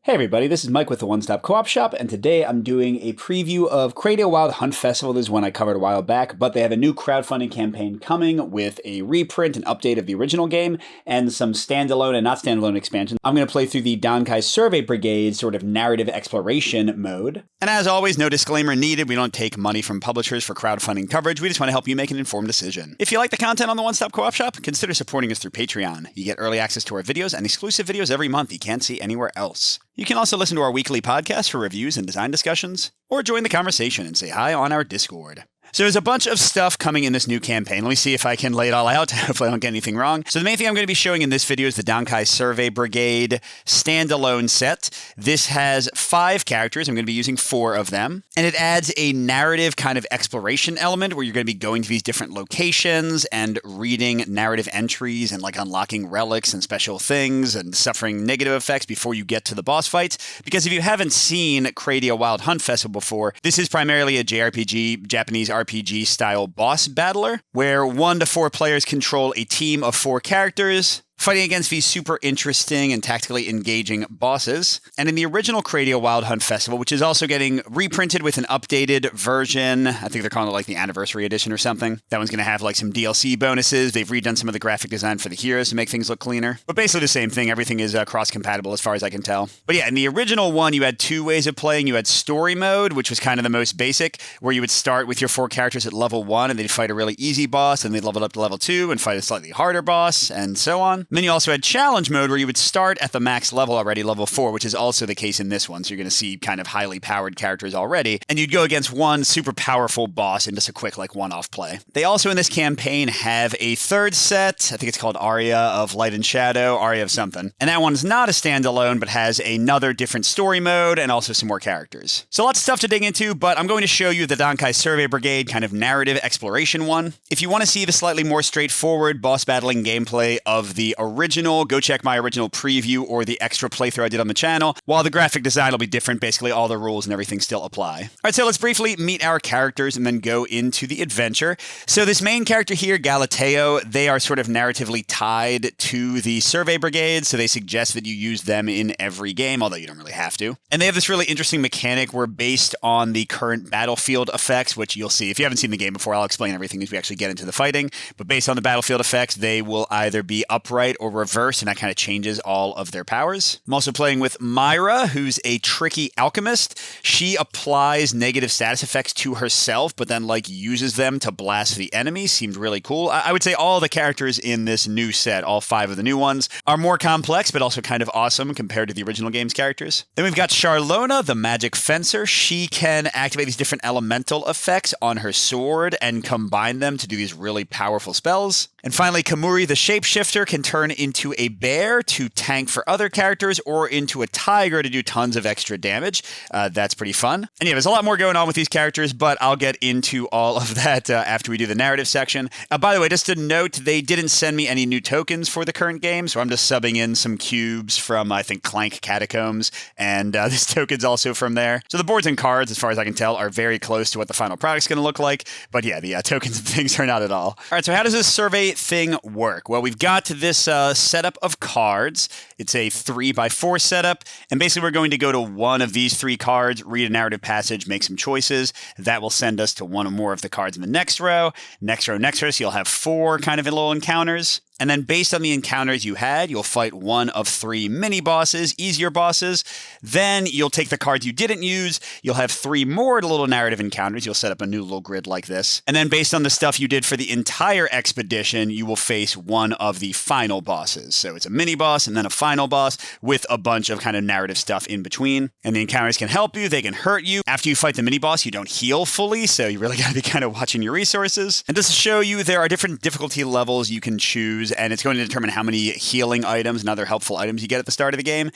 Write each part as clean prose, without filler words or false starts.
Hey everybody, this is Mike with the One Stop Co-op Shop, and today I'm doing a preview of Kradia Wild Hunt Festival. This is one I covered a while back, but they have a new crowdfunding campaign coming with a reprint and update of the original game, and some standalone and not standalone expansions. I'm going to play through the Dankai Survey Brigade sort of narrative exploration mode. And as always, no disclaimer needed. We don't take money from publishers for crowdfunding coverage. We just want to help you make an informed decision. If you like the content on the One Stop Co-op Shop, consider supporting us through Patreon. You get early access to our videos and exclusive videos every month you can't see anywhere else. You can also listen to our weekly podcast for reviews and design discussions, or join the conversation and say hi on our Discord. So there's a bunch of stuff coming in this new campaign. Let me see if I can lay it all out. Hopefully I don't get anything wrong. So the main thing I'm going to be showing in this video is the Dankai Survey Brigade standalone set. This has 5 characters. I'm going to be using 4 of them. And it adds a narrative kind of exploration element where you're going to be going to these different locations and reading narrative entries and like unlocking relics and special things and suffering negative effects before you get to the boss fights. Because if you haven't seen Kradia Wild Hunt Festival before, this is primarily a JRPG, Japanese RPG style boss battler, where 1 to 4 players control a team of 4 characters, fighting against these super interesting and tactically engaging bosses. And in the original Kradia Wild Hunt Festival, which is also getting reprinted with an updated version, I think they're calling it like the Anniversary Edition or something. That one's going to have like some DLC bonuses. They've redone some of the graphic design for the heroes to make things look cleaner. But basically the same thing. Everything is cross-compatible as far as I can tell. But yeah, in the original one, you had 2 ways of playing. You had story mode, which was kind of the most basic, where you would start with your 4 characters at level 1, and they'd fight a really easy boss, and they'd level up to level 2 and fight a slightly harder boss, and so on. And then you also had challenge mode, where you would start at the max level already, level 4, which is also the case in this one. So you're going to see kind of highly powered characters already, and you'd go against one super powerful boss in just a quick like one-off play. They also in this campaign have a 3rd set. I think it's called Aria of Light and Shadow, Aria of something. And that one's not a standalone, but has another different story mode and also some more characters. So lots of stuff to dig into, but I'm going to show you the Dankai Survey Brigade kind of narrative exploration one. If you want to see the slightly more straightforward boss battling gameplay of the original, go check my original preview or the extra playthrough I did on the channel. While the graphic design will be different, basically all the rules and everything still apply. All right, so let's briefly meet our characters and then go into the adventure. So this main character here, Galateo, they are sort of narratively tied to the Survey Brigade, so they suggest that you use them in every game, although you don't really have to. And they have this really interesting mechanic where based on the current battlefield effects, which you'll see, if you haven't seen the game before, I'll explain everything as we actually get into the fighting, but based on the battlefield effects, they will either be upright or reverse, and that kind of changes all of their powers. I'm also playing with Myra, who's a tricky alchemist. She applies negative status effects to herself, but then like uses them to blast the enemy. Seemed really cool. I would say all the characters in this new set, all 5 of the new ones, are more complex, but also kind of awesome compared to the original game's characters. Then we've got Charlona, the magic fencer. She can activate these different elemental effects on her sword and combine them to do these really powerful spells. And finally, Kamuri, the shapeshifter, can turn into a bear to tank for other characters or into a tiger to do tons of extra damage. That's pretty fun. And yeah, there's a lot more going on with these characters, but I'll get into all of that after we do the narrative section. By the way, just to note, they didn't send me any new tokens for the current game, so I'm just subbing in some cubes from, I think, Clank Catacombs, and this token's also from there. So the boards and cards, as far as I can tell, are very close to what the final product's going to look like, but yeah, the tokens and things are not at all. All right, so how does this survey thing work? Well, we've got this setup of cards. It's a 3x4 setup, and basically we're going to go to one of these 3 cards, read a narrative passage, make some choices. That will send us to one or more of the cards in the next row. Next row, so you'll have 4 kind of little encounters. And then based on the encounters you had, you'll fight one of 3 mini-bosses, easier bosses. Then you'll take the cards you didn't use. You'll have 3 more little narrative encounters. You'll set up a new little grid like this. And then based on the stuff you did for the entire expedition, you will face one of the final bosses. So it's a mini-boss and then a final boss with a bunch of kind of narrative stuff in between. And the encounters can help you. They can hurt you. After you fight the mini-boss, you don't heal fully, so you really got to be kind of watching your resources. And just to show you, there are different difficulty levels you can choose, and it's going to determine how many healing items and other helpful items you get at the start of the game.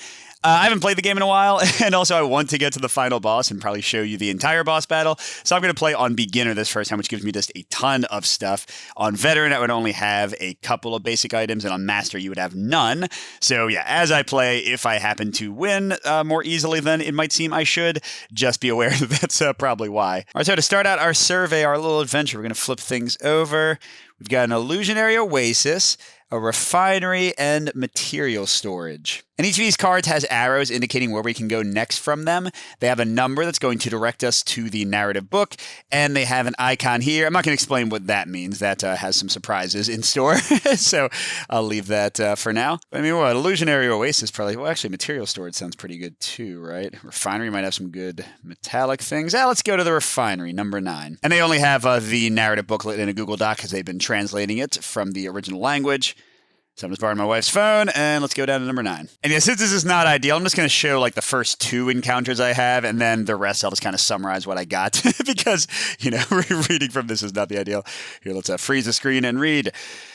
I haven't played the game in a while, and also I want to get to the final boss and probably show you the entire boss battle. So I'm going to play on beginner this first time, which gives me just a ton of stuff. On veteran, I would only have a couple of basic items, and on master, you would have none. So yeah, as I play, if I happen to win more easily than it might seem I should, just be aware that that's probably why. All right, so to start out our survey, our little adventure, we're going to flip things over. We've got an illusionary oasis. a refinery, and material storage. And each of these cards has arrows indicating where we can go next from them. They have a number that's going to direct us to the narrative book, and they have an icon here. I'm not going to explain what that means. That has some surprises in store, so I'll leave that for now. I mean, what? Illusionary Oasis probably. Well, actually, material storage sounds pretty good too, right? Refinery might have some good metallic things. Let's go to the refinery, number 9. And they only have the narrative booklet in a Google Doc because they've been translating it from the original language. So I'm just borrowing my wife's phone, and let's go down to number 9. And yeah, since this is not ideal, I'm just going to show like the first 2 encounters I have, and then the rest I'll just kind of summarize what I got, because, reading from this is not the ideal. Here, let's freeze the screen and read.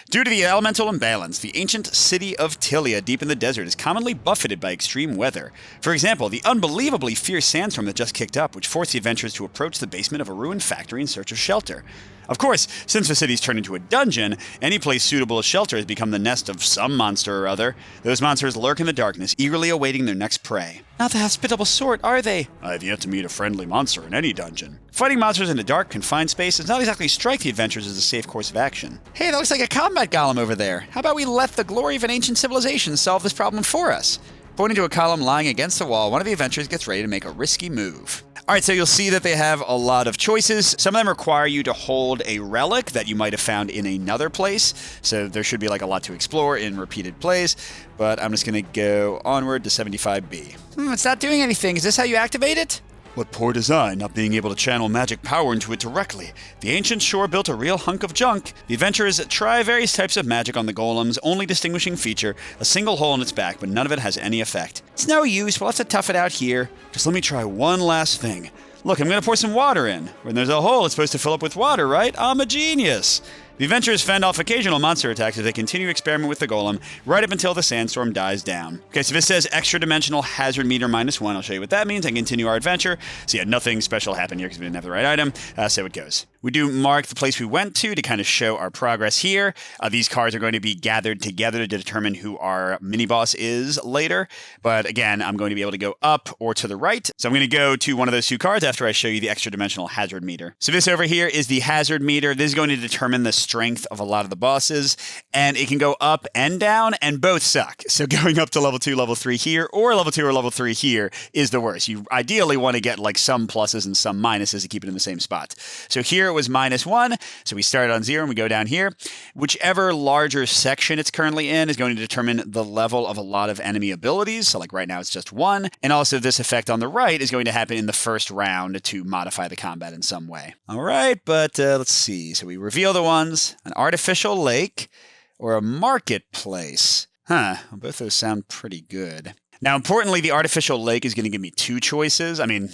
Due to the elemental imbalance, the ancient city of Tilia, deep in the desert, is commonly buffeted by extreme weather. For example, the unbelievably fierce sandstorm that just kicked up, which forced the adventurers to approach the basement of a ruined factory in search of shelter. Of course, since the city's turned into a dungeon, any place suitable as shelter has become the nest of some monster or other. Those monsters lurk in the darkness, eagerly awaiting their next prey. Not the hospitable sort, are they? I have yet to meet a friendly monster in any dungeon. Fighting monsters in a dark, confined space does not exactly strike the adventurers as a safe course of action. Hey, that looks like a combat golem over there. How about we let the glory of an ancient civilization solve this problem for us? Pointing to a column lying against the wall, one of the adventurers gets ready to make a risky move. Alright, so you'll see that they have a lot of choices. Some of them require you to hold a relic that you might have found in another place. So there should be like a lot to explore in repeated plays. But I'm just going to go onward to 75B. It's not doing anything. Is this how you activate it? What poor design, not being able to channel magic power into it directly. The ancients sure built a real hunk of junk. The adventurers try various types of magic on the golem's only distinguishing feature, a single hole in its back, but none of it has any effect. It's no use, we'll have to tough it out here. Just let me try one last thing. Look, I'm going to pour some water in. When there's a hole, it's supposed to fill up with water, right? I'm a genius. The adventurers fend off occasional monster attacks as they continue to experiment with the golem, right up until the sandstorm dies down. Okay, so this says extra dimensional hazard meter -1. I'll show you what that means and continue our adventure. So yeah, nothing special happened here because we didn't have the right item. So it goes. We do mark the place we went to kind of show our progress here. These cards are going to be gathered together to determine who our mini-boss is later. But again, I'm going to be able to go up or to the right. So I'm going to go to one of those 2 cards after I show you the extra dimensional hazard meter. So this over here is the hazard meter. This is going to determine the strength of a lot of the bosses. And it can go up and down, and both suck. So going up to level 2, level 3 here, or level 2 or level 3 here is the worst. You ideally want to get like some pluses and some minuses to keep it in the same spot. So here it was -1, so we started on 0 and we go down here. Whichever larger section it's currently in is going to determine the level of a lot of enemy abilities. So like right now it's just 1. And also this effect on the right is going to happen in the first round to modify the combat in some way. All right, but let's see. So we reveal the ones. An artificial lake or a marketplace. Well, both those sound pretty good. Now, importantly, the artificial lake is going to give me 2 choices. I mean,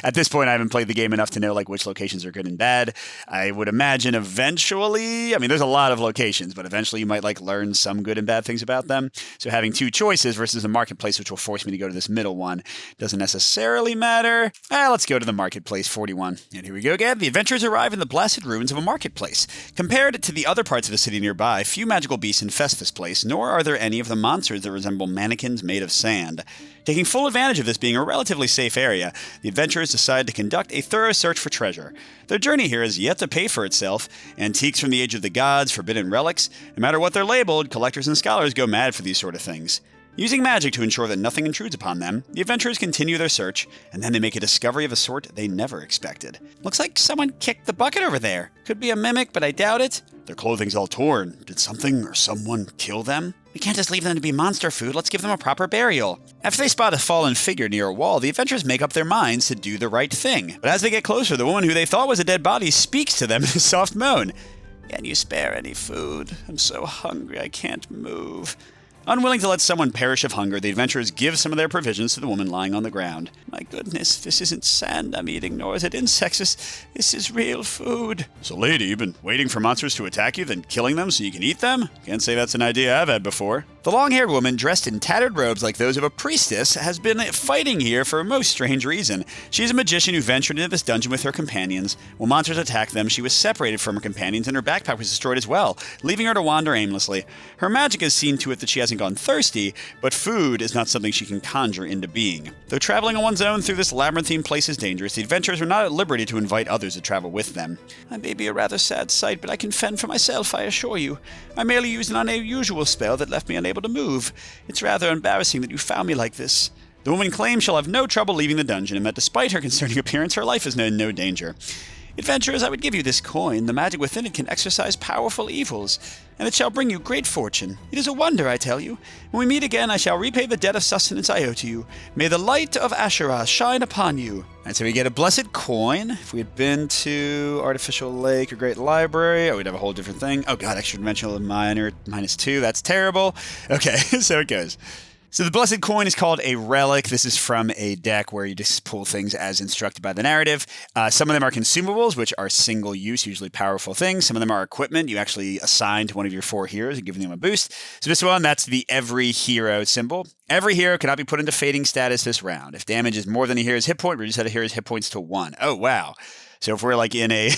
at this point, I haven't played the game enough to know like which locations are good and bad. I would imagine eventually, I mean, there's a lot of locations, but eventually you might like learn some good and bad things about them. So having 2 choices versus the marketplace, which will force me to go to this middle one, doesn't necessarily matter. Let's go to the marketplace, 41. And here we go again. The adventurers arrive in the blasted ruins of a marketplace. Compared to the other parts of the city nearby, few magical beasts infest this place, nor are there any of the monsters that resemble mannequins made of sand. Taking full advantage of this being a relatively safe area, the adventurers decide to conduct a thorough search for treasure. Their journey here is yet to pay for itself. Antiques from the age of the gods, forbidden relics, no matter what they're labeled, collectors and scholars go mad for these sort of things. Using magic to ensure that nothing intrudes upon them, the adventurers continue their search, and then they make a discovery of a sort they never expected. Looks like someone kicked the bucket over there. Could be a mimic, but I doubt it. Their clothing's all torn. Did something or someone kill them? We can't just leave them to be monster food. Let's give them a proper burial. After they spot a fallen figure near a wall, the adventurers make up their minds to do the right thing. But as they get closer, the woman who they thought was a dead body speaks to them in a soft moan. Can you spare any food? I'm so hungry I can't move. Unwilling to let someone perish of hunger, the adventurers give some of their provisions to the woman lying on the ground. My goodness, this isn't sand I'm eating, nor is it insects. This is real food. So, lady, you've been waiting for monsters to attack you, then killing them so you can eat them? Can't say that's an idea I've had before. The long-haired woman, dressed in tattered robes like those of a priestess, has been fighting here for a most strange reason. She is a magician who ventured into this dungeon with her companions. When monsters attacked them, she was separated from her companions and her backpack was destroyed as well, leaving her to wander aimlessly. Her magic has seen to it that she has hasn't gone thirsty, but food is not something she can conjure into being. Though traveling on one's own through this labyrinthine place is dangerous, the adventurers are not at liberty to invite others to travel with them. I may be a rather sad sight, but I can fend for myself, I assure you. I merely used an unusual spell that left me unable to move. It's rather embarrassing that you found me like this. The woman claims she'll have no trouble leaving the dungeon, and that despite her concerning appearance, her life is in no danger. Adventurers, I would give you this coin. The magic within it can exorcise powerful evils, and it shall bring you great fortune. It is a wonder, I tell you. When we meet again, I shall repay the debt of sustenance I owe to you. May the light of Asherah shine upon you. And so we get a blessed coin. If we had been to Artificial Lake or Great Library, we'd have a whole different thing. Oh god, extra dimensional minor -2. That's terrible. Okay, so it goes. So the Blessed Coin is called a relic. This is from a deck where you just pull things as instructed by the narrative. Some of them are consumables, which are single-use, usually powerful things. Some of them are equipment. You actually assign to one of your 4 heroes and give them a boost. So this one, that's the every hero symbol. Every hero cannot be put into fading status this round. If damage is more than a hero's hit point, reduce that hero's hit points to 1. Oh, wow. So if we're like in a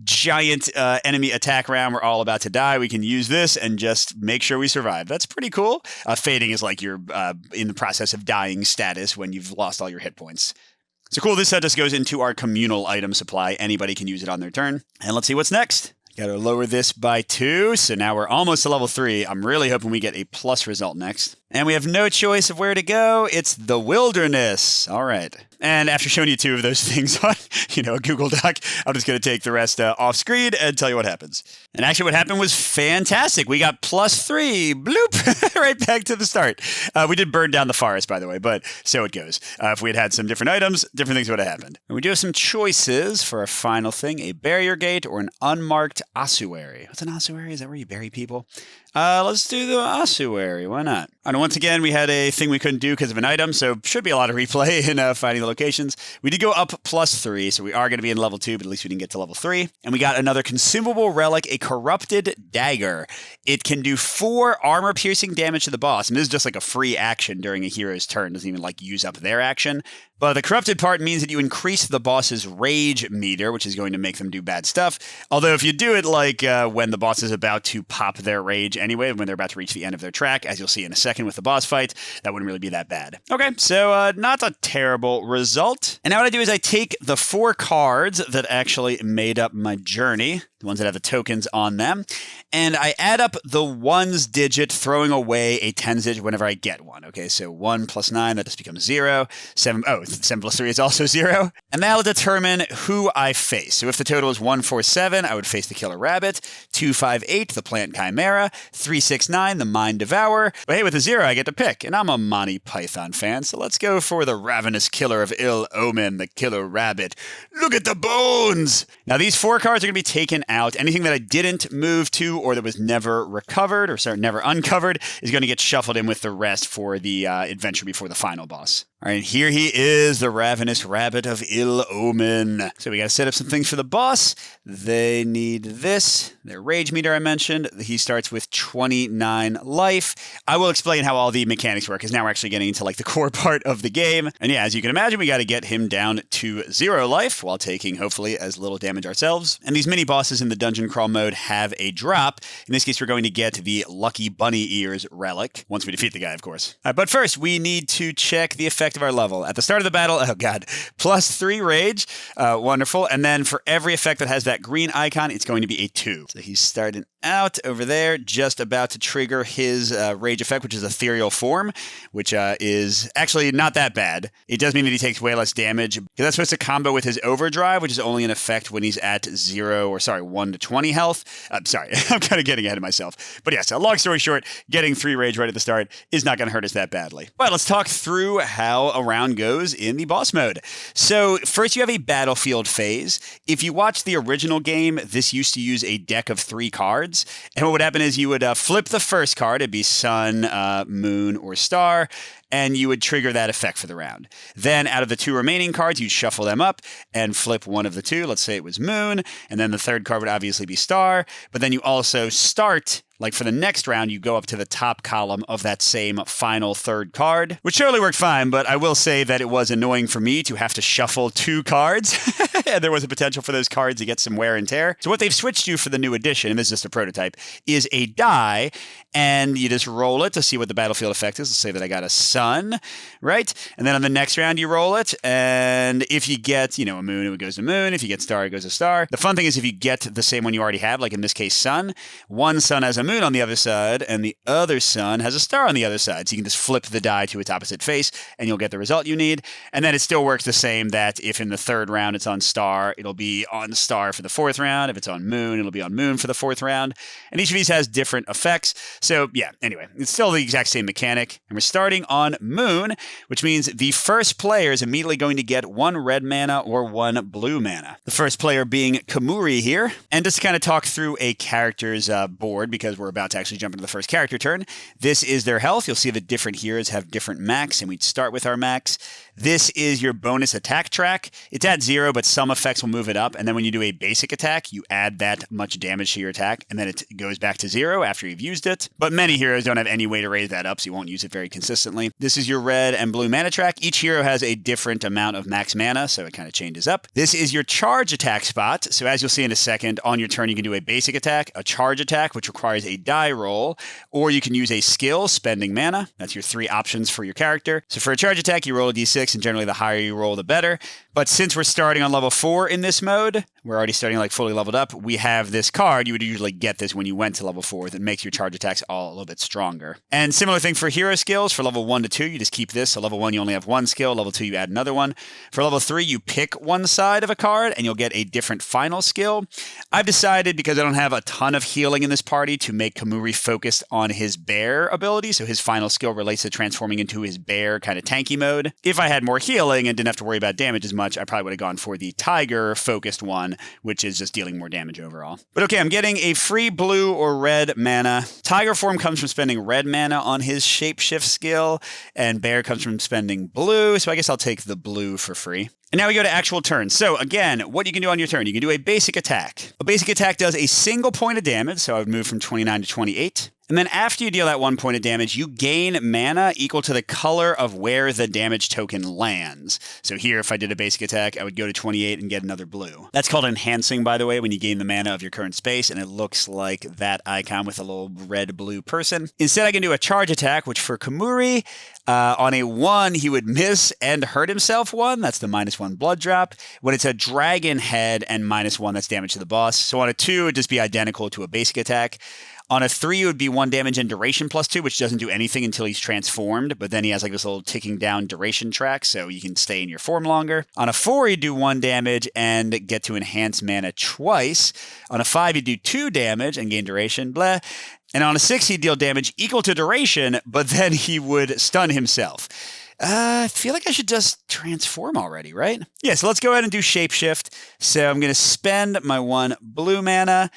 giant enemy attack round, we're all about to die, we can use this and just make sure we survive. That's pretty cool. Fading is like you're in the process of dying status when you've lost all your hit points. So cool, this set just goes into our communal item supply. Anybody can use it on their turn. And let's see what's next. Got to lower this by 2, so now we're almost to level 3. I'm really hoping we get a plus result next. And we have no choice of where to go. It's the wilderness. All right. And after showing you 2 of those things on, a Google Doc, I'm just going to take the rest off screen and tell you what happens. And actually what happened was fantastic. We got +3. Bloop. Right back to the start. We did burn down the forest, by the way, but so it goes. If we had had some different items, different things would have happened. And we do have some choices for our final thing, a barrier gate or an unmarked ossuary. What's an ossuary? Is that where you bury people? Let's do the ossuary. Why not? And once again, we had a thing we couldn't do because of an item, so should be a lot of replay in finding the locations. We did go up +3, so we are going to be in level 2, but at least we didn't get to level 3. And we got another consumable relic, a corrupted dagger. It can do 4 armor-piercing damage to the boss, and this is just like a free action during a hero's turn. It doesn't even use up their action. But the corrupted part means that you increase the boss's rage meter, which is going to make them do bad stuff. Although if you do it when the boss is about to pop their rage anyway, when they're about to reach the end of their track, as you'll see in a second with the boss fight, that wouldn't really be that bad. Okay, so not a terrible result. And now what I do is I take the 4 cards that actually made up my journey, the ones that have the tokens on them, and I add up the 1's digit, throwing away a 10's digit whenever I get one. Okay, so 1 + 9, that just becomes 0. 7 + 3 is also 0. And that'll determine who I face. So if the total is 1, 4, 7, I would face the Killer Rabbit. 2, 5, 8, the Plant Chimera. 3, 6, 9, the Mind Devourer. But hey, with a 0, I get to pick. And I'm a Monty Python fan, so let's go for the Ravenous Killer of Ill Omen, the Killer Rabbit. Look at the bones! Now, these 4 cards are going to be taken out. Anything that I didn't move to or that was never recovered, never uncovered, is going to get shuffled in with the rest for the adventure before the final boss. All right, here he is, the Ravenous Rabbit of Ill Omen. So we got to set up some things for the boss. They need this, their rage meter I mentioned. He starts with 29 life. I will explain how all the mechanics work, because now we're actually getting into the core part of the game. And yeah, as you can imagine, we got to get him down to 0 life while taking, hopefully, as little damage ourselves. And these mini bosses in the dungeon crawl mode have a drop. In this case, we're going to get the Lucky Bunny Ears relic, once we defeat the guy, of course. But first, we need to check the effect of our level. At the start of the battle, oh god, +3 rage, wonderful. And then for every effect that has that green icon, it's going to be a 2. So he's starting out over there, just about to trigger his rage effect, which is Ethereal Form, which is actually not that bad. It does mean that he takes way less damage, because that's supposed to combo with his Overdrive, which is only in effect when he's at 1 to 20 health. Sorry, I'm kind of getting ahead of myself. But yes, long story short, getting 3 rage right at the start is not going to hurt us that badly. But let's talk through how a round goes in the boss mode. So first you have a battlefield phase. If you watch the original game, this used to use a deck of 3 cards. And what would happen is you would flip the first card. It'd be sun, moon, or star. And you would trigger that effect for the round. Then out of the 2 remaining cards, you'd shuffle them up and flip one of the 2. Let's say it was moon. And then the third card would obviously be star. But then you also start like for the next round, you go up to the top column of that same final third card, which surely worked fine, but I will say that it was annoying for me to have to shuffle 2 cards. And there was a potential for those cards to get some wear and tear. So what they've switched to for the new edition, and this is just a prototype, is a die, and you just roll it to see what the battlefield effect is. Let's say that I got a sun, right? And then on the next round, you roll it, and if you get, a moon, it goes to moon. If you get star, it goes to star. The fun thing is if you get the same one you already have, like in this case, sun, one sun has a moon on the other side, and the other sun has a star on the other side. So you can just flip the die to its opposite face, and you'll get the result you need. And then it still works the same that if in the third round it's on star, it'll be on star for the fourth round. If it's on moon, it'll be on moon for the fourth round. And each of these has different effects. So yeah, anyway, it's still the exact same mechanic. And we're starting on moon, which means the first player is immediately going to get 1 red mana or 1 blue mana. The first player being Kamuri here. And just to kind of talk through a character's board, because we're about to actually jump into the first character turn, this is their health. You'll see that different heroes have different max, and we'd start with our max. This is your bonus attack track. It's at 0, but some effects will move it up. And then when you do a basic attack, you add that much damage to your attack, and then it goes back to 0 after you've used it. But many heroes don't have any way to raise that up, so you won't use it very consistently. This is your red and blue mana track. Each hero has a different amount of max mana, so it kind of changes up. This is your charge attack spot. So as you'll see in a second, on your turn, you can do a basic attack, a charge attack, which requires a die roll, or you can use a skill, spending mana. That's your 3 options for your character. So for a charge attack, you roll a d6, and generally the higher you roll, the better. But since we're starting on level 4 in this mode, we're already starting like fully leveled up, we have this card. You would usually get this when you went to level 4 that makes your charge attacks all a little bit stronger. And similar thing for hero skills. For level 1 to 2, you just keep this. So level 1, you only have 1 skill. Level 2, you add another one. For level 3, you pick one side of a card and you'll get a different final skill. I've decided, because I don't have a ton of healing in this party, to make Kamuri focused on his bear ability. So his final skill relates to transforming into his bear kind of tanky mode. If I had more healing and didn't have to worry about damage as much, I probably would have gone for the tiger focused one, which is just dealing more damage overall. But okay, I'm getting a free blue or red mana. Tiger form comes from spending red mana on his shapeshift skill, and bear comes from spending blue, so I guess I'll take the blue for free. And now we go to actual turns. So again, what you can do on your turn, you can do a basic attack. A basic attack does a single point of damage, so I would move from 29 to 28. And then after you deal that 1 point of damage, you gain mana equal to the color of where the damage token lands. So here, if I did a basic attack, I would go to 28 and get another blue. That's called enhancing, by the way, when you gain the mana of your current space, and it looks like that icon with a little red-blue person. Instead, I can do a charge attack, which for Kamuri, on a 1, he would miss and hurt himself 1. That's the -1 blood drop. When it's a dragon head and -1, that's damage to the boss. So on a 2, it'd just be identical to a basic attack. On a 3, it would be 1 damage and duration +2, which doesn't do anything until he's transformed, but then he has like this little ticking down duration track, so you can stay in your form longer. On a 4, you do 1 damage and get to enhance mana twice. On a 5, you do 2 damage and gain duration, blah. And on a 6, he'd deal damage equal to duration, but then he would stun himself. I feel like I should just transform already, right? Yeah, so let's go ahead and do shapeshift. So I'm going to spend my 1 blue mana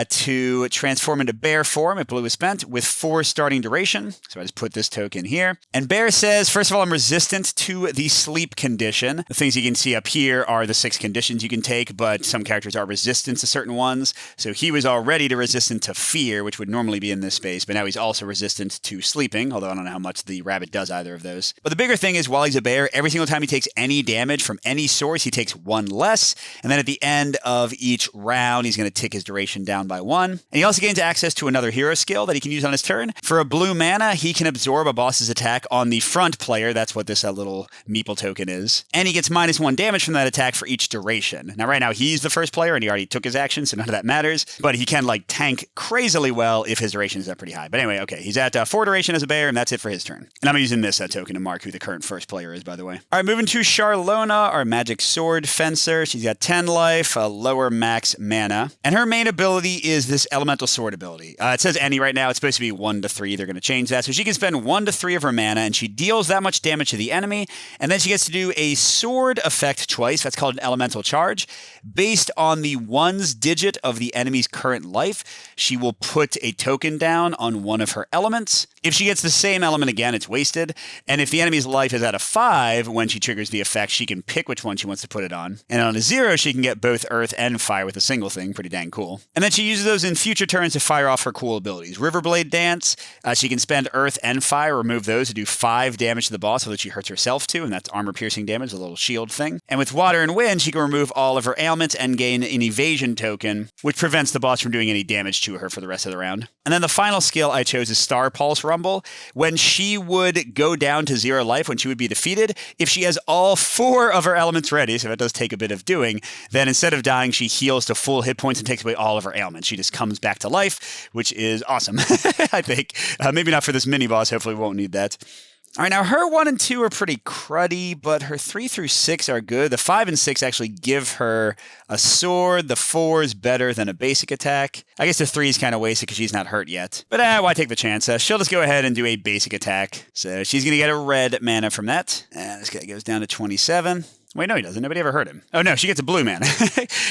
to transform into bear form if blue is spent with 4 starting duration. So I just put this token here. And bear says, first of all, I'm resistant to the sleep condition. The things you can see up here are the 6 conditions you can take, but some characters are resistant to certain ones. So he was already resistant to fear, which would normally be in this space, but now he's also resistant to sleeping, although I don't know how much the rabbit does either of those. But the bigger thing is, while he's a bear, every single time he takes any damage from any source, he takes 1 less. And then at the end of each round, he's going to tick his duration down by 1. And he also gains access to another hero skill that he can use on his turn. For a blue mana, he can absorb a boss's attack on the front player. That's what this little meeple token is. And he gets -1 damage from that attack for each duration. Now, right now, he's the first player, and he already took his action, so none of that matters. But he can, like, tank crazily well if his duration is pretty high. But anyway, okay, he's at 4 duration as a bear, and that's it for his turn. And I'm using this token to mark who the current first player is, by the way. All right, moving to Charlona, our magic sword fencer. She's got 10 life, a lower max mana. And her main ability is this elemental sword ability. It says any right now. It's supposed to be 1 to 3. They're going to change that. So she can spend 1 to 3 of her mana, and she deals that much damage to the enemy. And then she gets to do a sword effect twice. That's called an elemental charge. Based on the 1's digit of the enemy's current life, she will put a token down on one of her elements. If she gets the same element again, it's wasted. And if the enemy's life is at a 5 when she triggers the effect, she can pick which one she wants to put it on. And on a 0, she can get both earth and fire with a single thing. Pretty dang cool. And then she uses those in future turns to fire off her cool abilities. Riverblade Dance, she can spend earth and fire, remove those to do 5 damage to the boss so that she hurts herself too, and that's armor piercing damage, a little shield thing. And with water and wind, she can remove all of her ailments and gain an evasion token, which prevents the boss from doing any damage to her for the rest of the round. And then the final skill I chose is Star Pulse Rumble. When she would go down to 0 life, when she would be defeated, if she has all 4 of her elements ready, so it does take a bit of doing, then instead of dying, she heals to full hit points and takes away all of her ailments. She just comes back to life, which is awesome, I think. Maybe not for this mini boss. Hopefully we won't need that. All right, now her 1 and 2 are pretty cruddy, but her 3 through 6 are good. The 5 and 6 actually give her a sword. The 4 is better than a basic attack. I guess the 3 is kind of wasted because she's not hurt yet. But why take the chance? She'll just go ahead and do a basic attack. So she's going to get a red mana from that. And this guy goes down to 27. Wait, no, he doesn't. Nobody ever heard him. Oh, no, she gets a blue mana,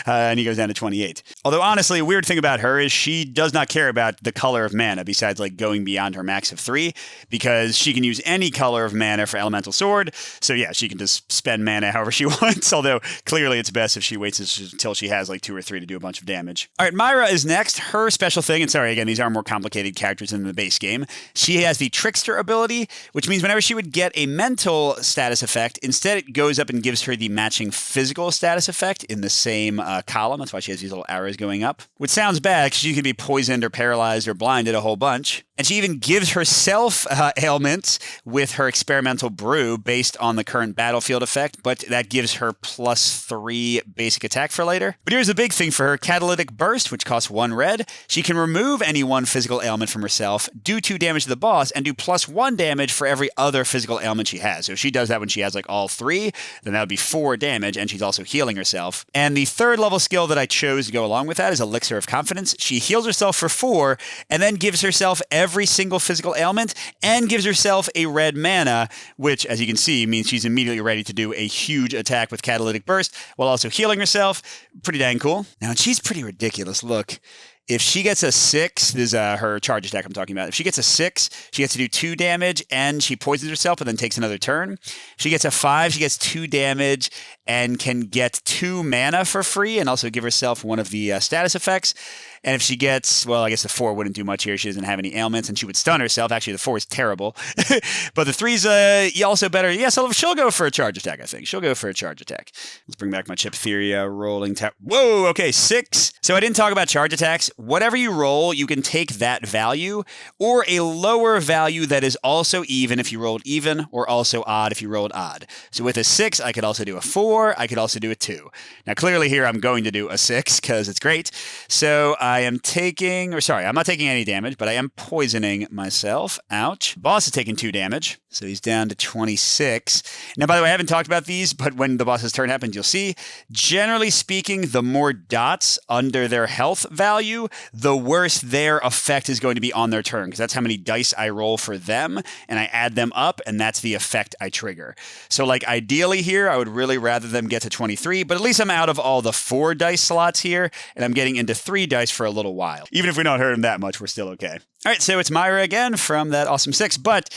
and he goes down to 28. Although, honestly, a weird thing about her is she does not care about the color of mana besides, like, going beyond her max of 3, because she can use any color of mana for Elemental Sword. So, yeah, she can just spend mana however she wants, although clearly it's best if she waits until she has, like, 2 or 3 to do a bunch of damage. All right, Myra is next. Her special thing, and sorry, again, these are more complicated characters than the base game. She has the Trickster ability, which means whenever she would get a mental status effect, instead it goes up and gives her the matching physical status effect in the same column. That's why she has these little arrows going up, which sounds bad because she could be poisoned or paralyzed or blinded a whole bunch. And she even gives herself ailments with her experimental brew based on the current battlefield effect, but that gives her +3 basic attack for later. But here's the big thing for her, Catalytic Burst, which costs 1 red. She can remove any 1 physical ailment from herself, do 2 damage to the boss, and do +1 damage for every other physical ailment she has. So if she does that when she has like all 3, then that would be 4 damage, and she's also healing herself. And the 3rd level skill that I chose to go along with that is Elixir of Confidence. She heals herself for 4, and then gives herself every single physical ailment, and gives herself a red mana, which, as you can see, means she's immediately ready to do a huge attack with Catalytic Burst, while also healing herself. Pretty dang cool. Now, she's pretty ridiculous. Look. If she gets a 6, this is her charge attack I'm talking about. If she gets a 6, she gets to do 2 damage, and she poisons herself and then takes another turn. If she gets a 5, she gets 2 damage and can get 2 mana for free and also give herself one of the status effects. And if she gets, well, I guess the 4 wouldn't do much here. She doesn't have any ailments, and she would stun herself. Actually, the 4 is terrible. But the 3's also better. Yeah, so she'll go for a charge attack, I think. She'll go for a charge attack. Let's bring back my Chiptheria rolling tap. Whoa, okay, 6. So I didn't talk about charge attacks. Whatever you roll, you can take that value, or a lower value that is also even if you rolled even, or also odd if you rolled odd. So with a 6, I could also do a 4. I could also do a 2. Now, clearly here, I'm going to do a 6, because it's great. So I am taking, or sorry, I'm not taking any damage, but I am poisoning myself. Ouch. Boss is taking 2 damage, so he's down to 26. Now, by the way, I haven't talked about these, but when the boss's turn happens, you'll see, generally speaking, the more dots under their health value, the worse their effect is going to be on their turn, because that's how many dice I roll for them, and I add them up, and that's the effect I trigger. So, like, ideally here, I would really rather them get to 23, but at least I'm out of all the 4 dice slots here, and I'm getting into 3 dice for a little while. Even if we don't hurt him that much, we're still okay. All right, so it's Myra again from that awesome 6, but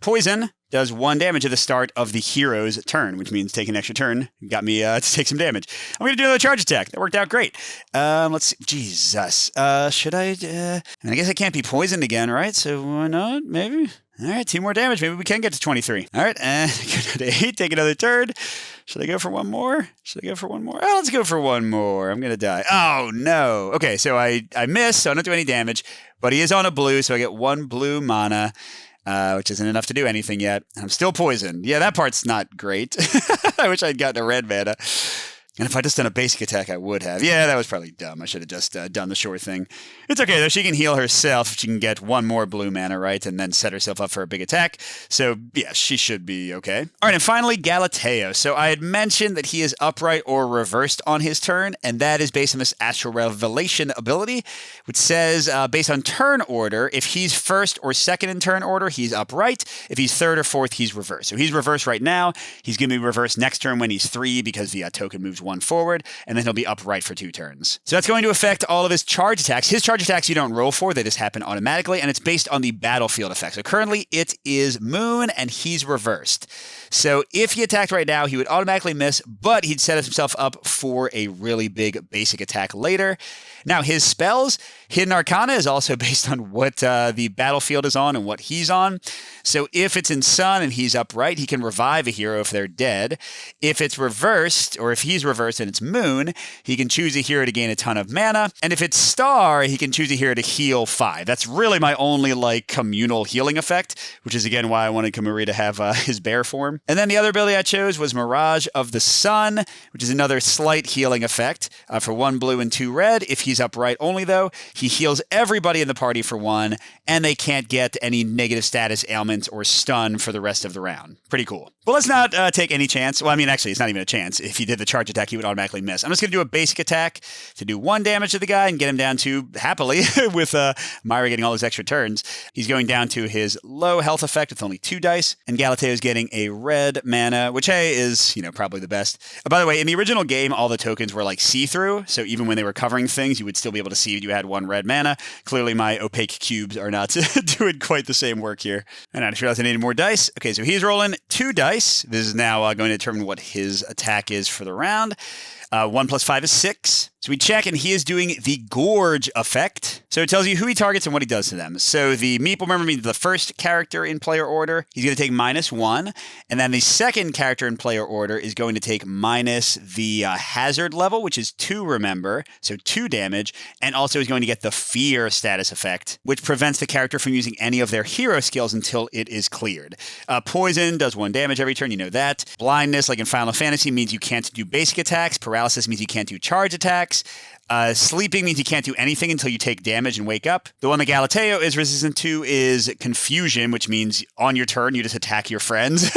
poison does 1 damage at the start of the hero's turn, which means take an extra turn. Got me to take some damage. I'm going to do another charge attack. That worked out great. Let's see. Jesus. Should I? I guess I can't be poisoned again, right? So why not? Maybe. All right, 2 more damage. Maybe we can get to 23. All right, and go to 8. Take another turn. Should I go for 1 more? Should I go for 1 more? Oh, let's go for 1 more. I'm going to die. Oh, no. Okay, so I missed, so I don't do any damage. But he is on a blue, so I get 1 blue mana. Which isn't enough to do anything yet. And I'm still poisoned. Yeah, that part's not great. I wish I'd gotten a red mana. And if I'd just done a basic attack, I would have. Yeah, that was probably dumb. I should have just done the short thing. It's okay, though. She can heal herself. She can get 1 more blue mana, right? And then set herself up for a big attack. So, yeah, she should be okay. All right, and finally, Galateo. So I had mentioned that he is upright or reversed on his turn, and that is based on this Astral Revelation ability, which says, based on turn order, if he's first or second in turn order, he's upright. If he's third or fourth, he's reversed. So he's reversed right now. He's going to be reversed next turn when he's 3 because the token moves 1 forward, and then he'll be upright for 2 turns. So that's going to affect all of his charge attacks. His charge attacks you don't roll for, they just happen automatically, and it's based on the battlefield effect. So currently it is Moon, and he's reversed. So if he attacked right now, he would automatically miss, but he'd set himself up for a really big basic attack later. Now, his spells, Hidden Arcana is also based on what the battlefield is on and what he's on. So if it's in Sun and he's upright, he can revive a hero if they're dead. If it's reversed, or if he's reversed and it's Moon, he can choose a hero to gain a ton of mana. And if it's Star, he can choose a hero to heal 5. That's really my only communal healing effect, which is again why I wanted Kamuri to have his bear form. And then the other ability I chose was Mirage of the Sun, which is another slight healing effect for 1 blue and 2 red. If he's upright only, though, he heals everybody in the party for 1, and they can't get any negative status, ailments, or stun for the rest of the round. Pretty cool. But let's not take any chance. Well, I mean, actually, it's not even a chance. If he did the charge attack, he would automatically miss. I'm just going to do a basic attack to do 1 damage to the guy and get him down to, happily, with Myra getting all his extra turns. He's going down to his low health effect with only 2 dice, and Galateo's getting a red mana, which, hey, is, probably the best. By the way, in the original game, all the tokens were see-through, so even when they were covering things, you would still be able to see you had 1 red mana. Clearly, my opaque cubes are not doing quite the same work here. And I just realized I needed more dice. Okay, so he's rolling 2 dice. This is now going to determine what his attack is for the round. 1 plus 5 is 6. So we check, and he is doing the Gorge effect. So it tells you who he targets and what he does to them. So the Meeple, remember me, the first character in player order, he's going to take -1. And then the second character in player order is going to take minus the hazard level, which is 2, remember. So 2 damage. And also is going to get the Fear status effect, which prevents the character from using any of their hero skills until it is cleared. Poison does 1 damage every turn, you know that. Blindness, like in Final Fantasy, means you can't do basic attacks. Paralysis means you can't do charge attacks. Sleeping means you can't do anything until you take damage and wake up. The one that Galateo is resistant to is Confusion, which means on your turn, you just attack your friends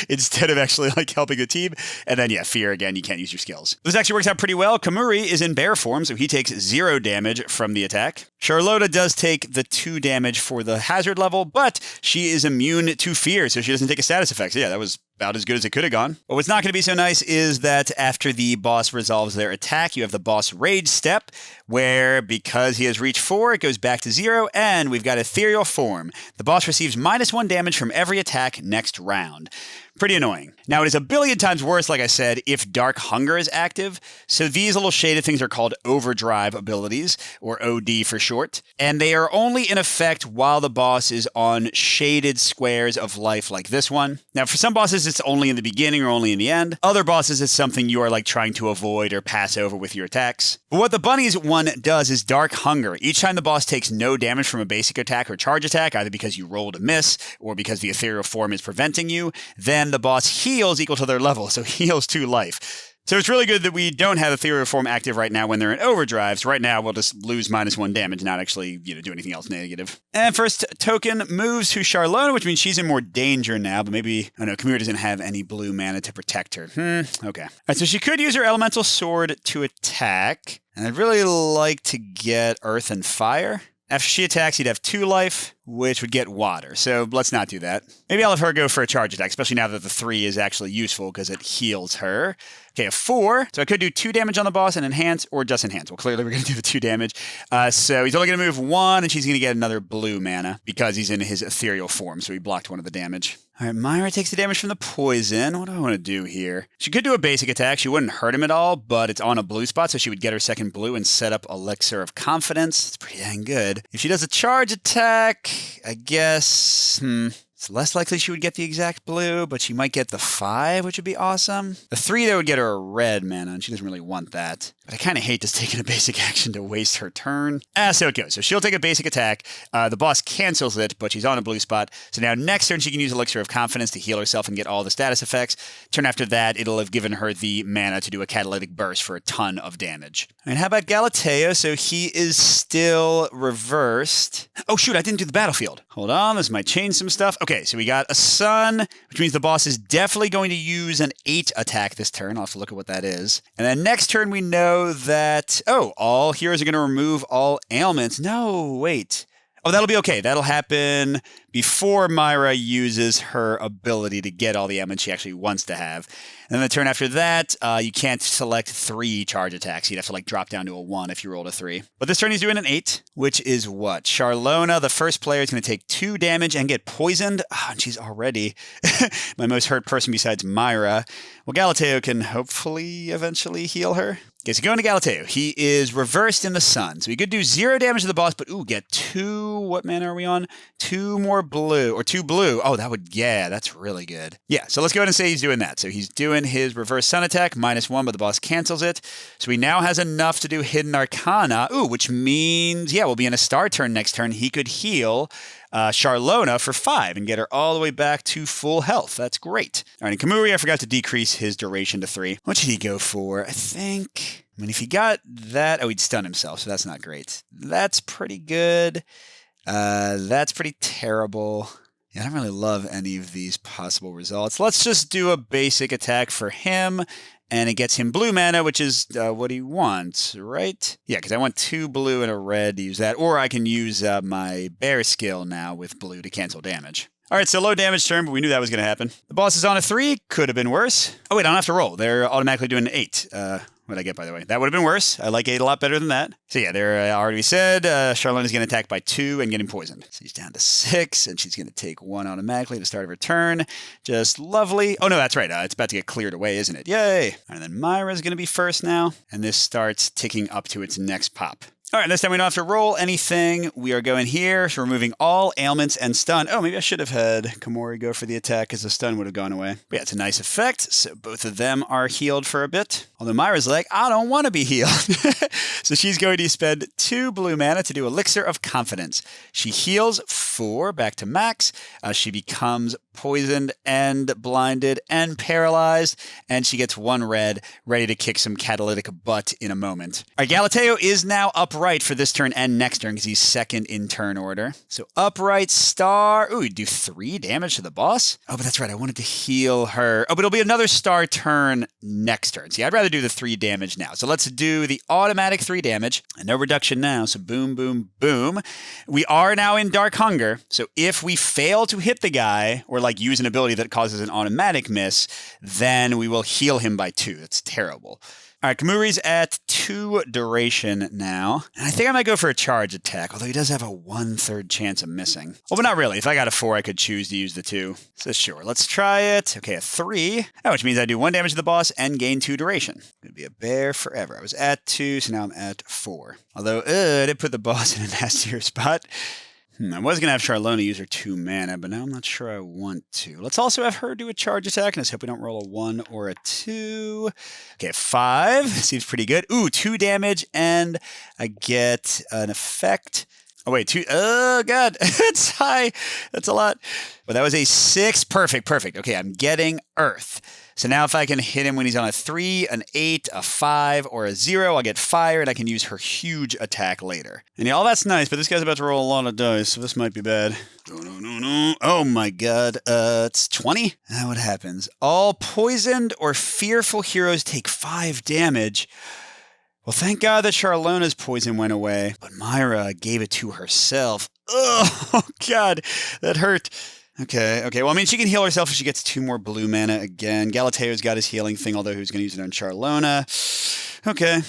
instead of actually helping the team. And then, Fear again, you can't use your skills. This actually works out pretty well. Kamuri is in bear form, so he takes 0 damage from the attack. Charlotta does take the 2 damage for the hazard level, but she is immune to fear, so she doesn't take a status effect. So that was about as good as it could have gone. But what's not going to be so nice is that after the boss resolves their attack, you have the boss rage step, where because he has reached 4, it goes back to 0, and we've got ethereal form. The boss receives -1 damage from every attack next round. Pretty annoying. Now, it is a billion times worse, like I said, if Dark Hunger is active. So these little shaded things are called overdrive abilities, or OD for short. And they are only in effect while the boss is on shaded squares of life like this one. Now, for some bosses, it's only in the beginning or only in the end. Other bosses, it's something you are trying to avoid or pass over with your attacks. But what the bunnies one does is Dark Hunger. Each time the boss takes no damage from a basic attack or charge attack, either because you rolled a miss or because the ethereal form is preventing you, then the boss heals equal to their level, so heals 2 life. So it's really good that we don't have ethereal form active right now when they're in overdrive. So right now we'll just lose -1 damage, not actually do anything else negative. And first token moves to Charlotta, which means she's in more danger now, but maybe, Kamura doesn't have any blue mana to protect her. Okay. All right, so she could use her elemental sword to attack, and I'd really like to get Earth and Fire. After she attacks, he'd have 2 life, which would get water. So let's not do that. Maybe I'll have her go for a charge attack, especially now that the 3 is actually useful because it heals her. Okay, a 4. So I could do 2 damage on the boss and enhance, or just enhance. Well, clearly we're going to do the 2 damage. So he's only going to move 1, and she's going to get another blue mana because he's in his ethereal form. So he blocked 1 of the damage. All right, Myra takes the damage from the poison. What do I want to do here? She could do a basic attack. She wouldn't hurt him at all, but it's on a blue spot, so she would get her second blue and set up Elixir of Confidence. It's pretty dang good. If she does a charge attack, I guess, it's less likely she would get the exact blue, but she might get the 5, which would be awesome. The 3, though, would get her a red mana, and she doesn't really want that. But I kind of hate just taking a basic action to waste her turn. So it goes. So she'll take a basic attack. The boss cancels it, but she's on a blue spot. So now next turn, she can use Elixir of Confidence to heal herself and get all the status effects. Turn after that, it'll have given her the mana to do a Catalytic Burst for a ton of damage. And how about Galateo? So he is still reversed. Oh, shoot, I didn't do the battlefield. Hold on, this might change some stuff. Okay, so we got a sun, which means the boss is definitely going to use an 8 attack this turn. I'll have to look at what that is. And then next turn, we know that, all heroes are going to remove all ailments. No, wait. Oh, that'll be okay. That'll happen before Myra uses her ability to get all the ammo she actually wants to have. And then the turn after that, you can't select 3 charge attacks. You'd have to like drop down to a 1 if you rolled a 3. But this turn he's doing an 8, which is what? Charlona, the first player, is going to take 2 damage and get poisoned. Oh, and she's already my most hurt person besides Myra. Well, Galateo can hopefully eventually heal her. Okay, so going to Galateo. He is reversed in the sun. So he could do 0 damage to the boss, but get 2, what mana are we on? 2 more blue, or 2 blue. Oh, that's really good. Yeah, so let's go ahead and say he's doing that. So he's doing his reverse sun attack, -1, but the boss cancels it. So he now has enough to do Hidden Arcana. Which means, we'll be in a star turn next turn. He could heal Charlona for 5 and get her all the way back to full health. That's great. All right, and Kamuri, I forgot to decrease his duration to 3. What should he go for? I mean, if he got that, he'd stun himself, so that's not great. That's pretty good. That's pretty terrible. Yeah, I don't really love any of these possible results. Let's just do a basic attack for him, and it gets him blue mana, which is what he wants, right? Yeah, because I want 2 blue and a red to use that, or I can use my bear skill now with blue to cancel damage. All right, so low damage turn, but we knew that was going to happen. The boss is on a 3. Could have been worse. Oh, wait, I don't have to roll. They're automatically doing an 8. What did I get, by the way? That would have been worse. I like 8 a lot better than that. So yeah, there already said Charlona's going to attack by 2 and getting poisoned. So he's down to 6, and she's going to take 1 automatically at the start of her turn. Just lovely. Oh, no, that's right. It's about to get cleared away, isn't it? Yay. And then Myra's going to be first now, and this starts ticking up to its next pop. All right, this time we don't have to roll anything. We are going here, so removing all ailments and stun. Oh, maybe I should have had Komori go for the attack because the stun would have gone away. But yeah, it's a nice effect. So both of them are healed for a bit. Although Myra's like, I don't want to be healed. So she's going to spend 2 blue mana to do Elixir of Confidence. She heals 4 back to max. She becomes poisoned and blinded and paralyzed, and she gets 1 red, ready to kick some catalytic butt in a moment. All right, Galateo is now upright for this turn and next turn because he's second in turn order. So upright star. Ooh, you do 3 damage to the boss? Oh, but that's right. I wanted to heal her. Oh, but it'll be another star turn next turn. See, I'd rather do the 3 damage now. So let's do the automatic 3 damage and no reduction now. So boom, boom, boom. We are now in Dark Hunger. So if we fail to hit the guy or like use an ability that causes an automatic miss, then we will heal him by 2. That's terrible. All right, Kamuri's at 2 duration now. And I think I might go for a charge attack, although he does have a 1/3 chance of missing. Well, but not really. If I got a 4, I could choose to use the 2. So sure, let's try it. Okay, a 3, which means I do 1 damage to the boss and gain 2 duration. Could be a bear forever. I was at 2, so now I'm at 4. Although, I did put the boss in a nastier spot. I was going to have Charlona use her 2 mana, but now I'm not sure I want to. Let's also have her do a charge attack, and let's hope we don't roll a 1 or a 2. Okay, 5. Seems pretty good. Ooh, 2 damage, and I get an effect. Oh, wait, 2. Oh, God. It's high. That's a lot. But that was a 6. Perfect. Okay, I'm getting Earth. So now if I can hit him when he's on a 3, an 8, a 5, or a 0, I'll get fire, and I can use her huge attack later. And yeah, all that's nice, but this guy's about to roll a lot of dice, so this might be bad. No. Oh my God. It's 20? What happens? All poisoned or fearful heroes take 5 damage. Well, thank God that Charlona's poison went away, but Myra gave it to herself. Oh, God, that hurt. Okay. Well, I mean, she can heal herself if she gets 2 more blue mana again. Galateo's got his healing thing, although he's going to use it on Charlona. Okay,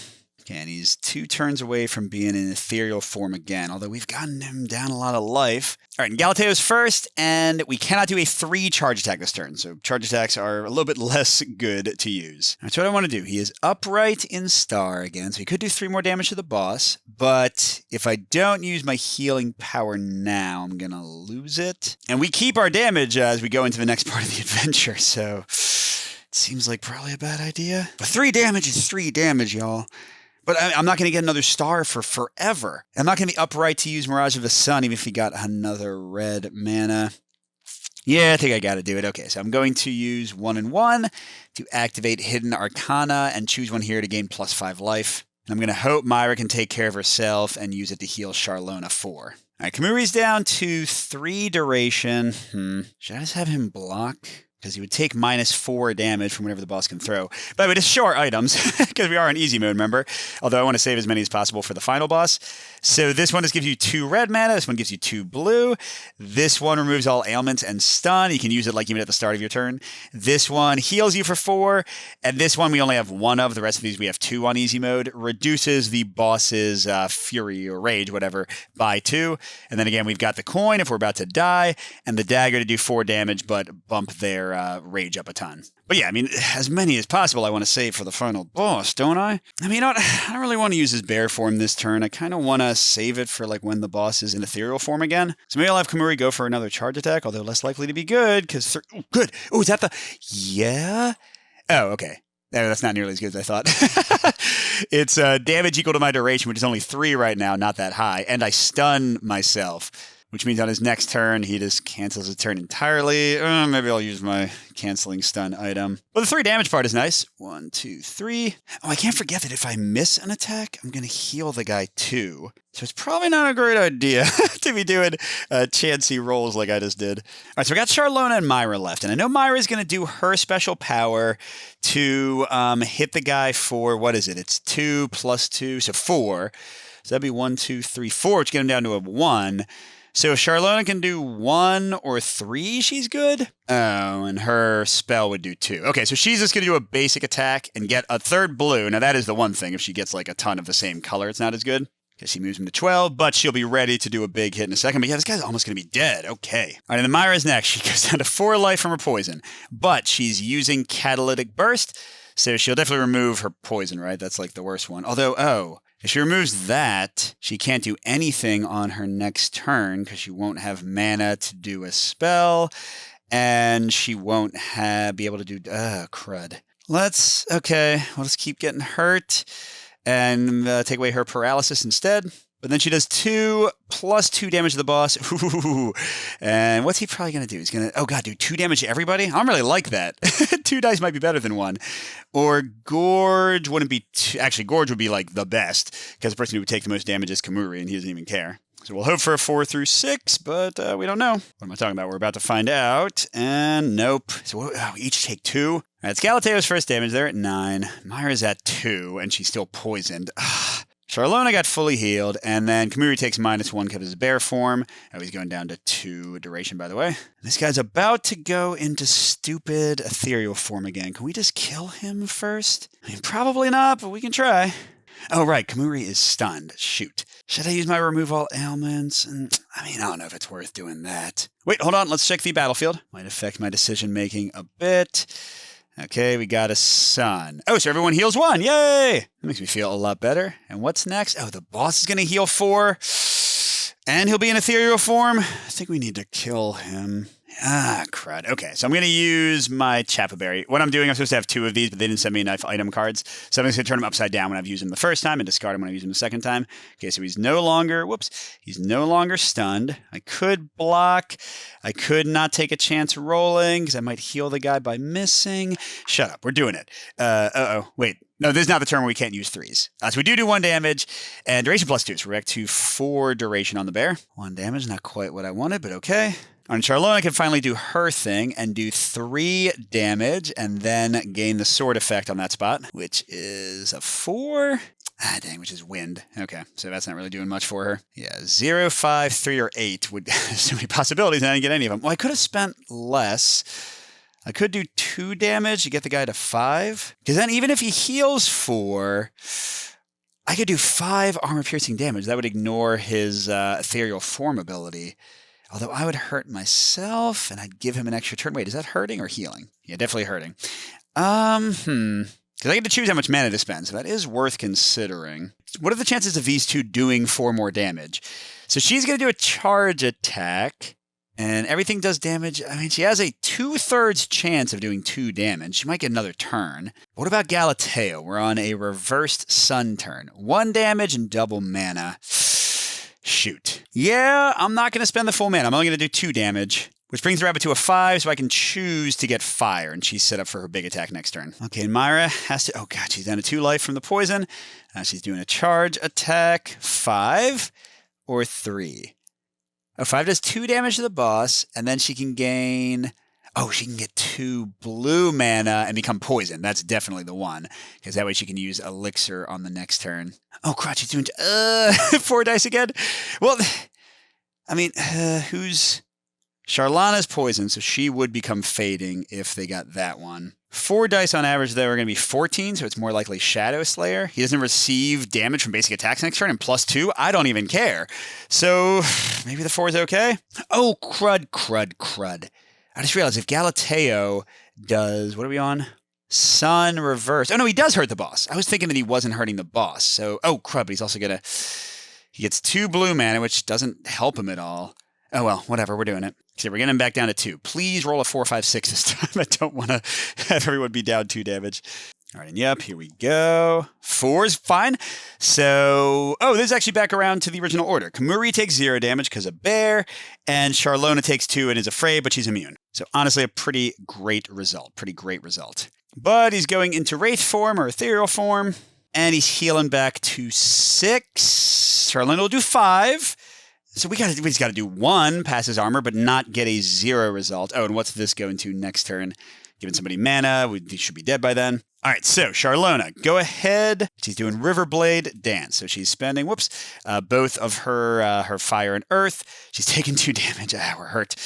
and he's 2 turns away from being in ethereal form again, although we've gotten him down a lot of life. All right, and Galateo's first, and we cannot do a 3 charge attack this turn, so charge attacks are a little bit less good to use. That's what I want to do. He is upright in star again, so he could do 3 more damage to the boss, but if I don't use my healing power now, I'm going to lose it. And we keep our damage as we go into the next part of the adventure, so it seems like probably a bad idea. But 3 damage is 3 damage, y'all. But I'm not going to get another star for forever. I'm not going to be upright to use Mirage of the Sun, even if he got another red mana. Yeah, I think I got to do it. Okay, so I'm going to use 1 and 1 to activate Hidden Arcana and choose 1 here to gain +5 life. I'm going to hope Myra can take care of herself and use it to heal Charlona 4. All right, Kamuri's down to 3 duration. Should I just have him block? because he would take -4 damage from whatever the boss can throw. By the way, just show our items, because we are in easy mode, remember? Although I want to save as many as possible for the final boss. So this one just gives you 2 red mana, this one gives you 2 blue. This one removes all ailments and stun. You can use it like even at the start of your turn. This one heals you for 4, and this one we only have 1 of. The rest of these we have 2 on easy mode. Reduces the boss's fury or rage, whatever, by 2. And then again, we've got the coin if we're about to die, and the dagger to do 4 damage, but bump their rage up a ton. But yeah, I mean, as many as possible I want to save for the final boss, don't I? I mean, you know what? I don't really want to use his bear form this turn. I kind of want to save it for like when the boss is in ethereal form again. So maybe I'll have Kamuri go for another charge attack, although less likely to be good, because... Oh, good! Oh, is that the... Yeah? Oh, okay. No, that's not nearly as good as I thought. It's damage equal to my duration, which is only 3 right now, not that high, and I stun myself. Which means on his next turn, he just cancels his turn entirely. Maybe I'll use my canceling stun item. Well, the 3 damage part is nice. 1, 2, 3. Oh, I can't forget that if I miss an attack, I'm going to heal the guy too. So it's probably not a great idea to be doing chancy rolls like I just did. All right, so we got Charlona and Myra left. And I know Myra's going to do her special power to hit the guy for, what is it? It's 2 plus 2, so 4. So that'd be 1, 2, 3, 4, which get him down to a 1. So if Charlona can do 1 or 3, she's good. Oh, and her spell would do 2. Okay, so she's just going to do a basic attack and get a 3rd blue. Now, that is the one thing. If she gets like a ton of the same color, it's not as good. Because she moves him to 12, but she'll be ready to do a big hit in a second. But yeah, this guy's almost going to be dead. Okay. All right, and then Myra's next. She goes down to 4 life from her poison. But she's using Catalytic Burst, so she'll definitely remove her poison, right? That's like the worst one. Although, if she removes that, she can't do anything on her next turn because she won't have mana to do a spell, and she won't be able to do... crud. We'll just keep getting hurt and take away her paralysis instead. But then she does 2 plus 2 damage to the boss. Ooh. And what's he probably going to do? He's going to, do 2 damage to everybody? I don't really like that. 2 dice might be better than 1. Or Gorge wouldn't be... Actually, Gorge would be like the best, because the person who would take the most damage is Kamuri, and he doesn't even care. So we'll hope for a 4 through 6, but we don't know. What am I talking about? We're about to find out. And nope. So we each take 2. All right, it's Galateo's first damage. They're at 9. Myra's at 2, and she's still poisoned. Charlona got fully healed, and then Kamuri takes -1 because of his bear form. Oh, he's going down to 2 duration, by the way. This guy's about to go into stupid ethereal form again. Can we just kill him first? I mean, probably not, but we can try. Oh, right, Kamuri is stunned. Shoot. Should I use my remove all ailments? I don't know if it's worth doing that. Wait, hold on. Let's check the battlefield. Might affect my decision-making a bit. Okay, we got a sun. Oh, so everyone heals 1. Yay! That makes me feel a lot better. And what's next? Oh, the boss is going to heal 4. And he'll be in ethereal form. I think we need to kill him. Crud. Okay, so I'm going to use my Chappa Berry. What I'm doing, I'm supposed to have 2 of these, but they didn't send me enough item cards. So I'm just going to turn them upside down when I've used them the first time and discard them when I use them the second time. Okay, so he's no longer stunned. I could block. I could not take a chance rolling because I might heal the guy by missing. Shut up. We're doing it. Wait. No, this is not the turn where we can't use 3s. So we do 1 damage, and duration +2. So we're back to 4 duration on the bear. 1 damage, not quite what I wanted, but okay. And Charlona can finally do her thing and do 3 damage, and then gain the sword effect on that spot, which is a 4. Which is wind. Okay, so that's not really doing much for her. Yeah, 0, 5, 3, or 8 would... so many possibilities, and I didn't get any of them. Well, I could have spent less. I could do 2 damage to get the guy to 5. Because then even if he heals 4, I could do 5 armor-piercing damage. That would ignore his ethereal form ability. Although I would hurt myself, and I'd give him an extra turn. Wait, is that hurting or healing? Yeah, definitely hurting. Because I get to choose how much mana to spend, so that is worth considering. What are the chances of these 2 doing 4 more damage? So she's going to do a charge attack, and everything does damage. I mean, she has a 2/3 chance of doing 2 damage. She might get another turn. What about Galateo? We're on a reversed sun turn. 1 damage and double mana. Shoot. Yeah, I'm not going to spend the full mana. I'm only going to do 2 damage, which brings the rabbit to a 5, so I can choose to get fire, and she's set up for her big attack next turn. Okay, Myra has to... Oh, God, she's down to 2 life from the poison. She's doing a charge attack. 5 or 3? Oh, 5 does 2 damage to the boss, and then she can gain... Oh, she can get 2 blue mana and become poison. That's definitely the one, because that way she can use Elixir on the next turn. Oh, crap, she's doing 4 dice again? Well, I mean, who's... Sharlana's poison, so she would become fading if they got that one. 4 dice on average, though, are going to be 14, so it's more likely Shadow Slayer. He doesn't receive damage from basic attacks next turn, and +2, I don't even care. So, maybe the 4 is okay? Oh, crud. I just realized if Galateo does... What are we on? Sun reverse. Oh, no, he does hurt the boss. I was thinking that he wasn't hurting the boss. So, oh, crud, but he's also going to... He gets 2 blue mana, which doesn't help him at all. Oh, well, whatever. We're doing it. So we're getting him back down to 2. Please roll a 4, 5, 6 this time. I don't want to have everyone be down 2 damage. All right, and yep, here we go. 4 is fine. So, this is actually back around to the original order. Kamuri takes 0 damage because of Bear, and Sharlona takes 2 and is afraid, but she's immune. So honestly, a pretty great result. But he's going into Wraith form or Ethereal form, and he's healing back to 6. Sharlona will do 5. So we just got to do 1, pass his armor, but not get a 0 result. Oh, and what's this going to next turn? Giving somebody mana. He should be dead by then. All right, so Sharlona, go ahead. She's doing Riverblade Dance. So she's spending, both of her fire and earth. She's taking 2 damage. We're hurt.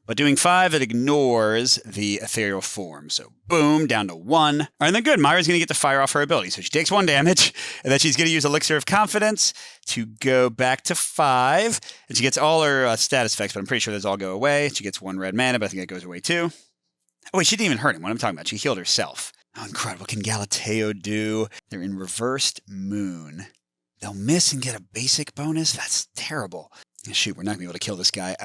But doing 5, it ignores the ethereal form. So boom, down to 1. All right, and then good. Myra's going to get to fire off her ability. So she takes 1 damage, and then she's going to use Elixir of Confidence to go back to 5. And she gets all her status effects, but I'm pretty sure those all go away. She gets 1 red mana, but I think that goes away too. Oh, wait, she didn't even hurt him. What I'm talking about, she healed herself. Oh, incredible. What can Galateo do? They're in Reversed Moon. They'll miss and get a basic bonus? That's terrible. Shoot, we're not going to be able to kill this guy.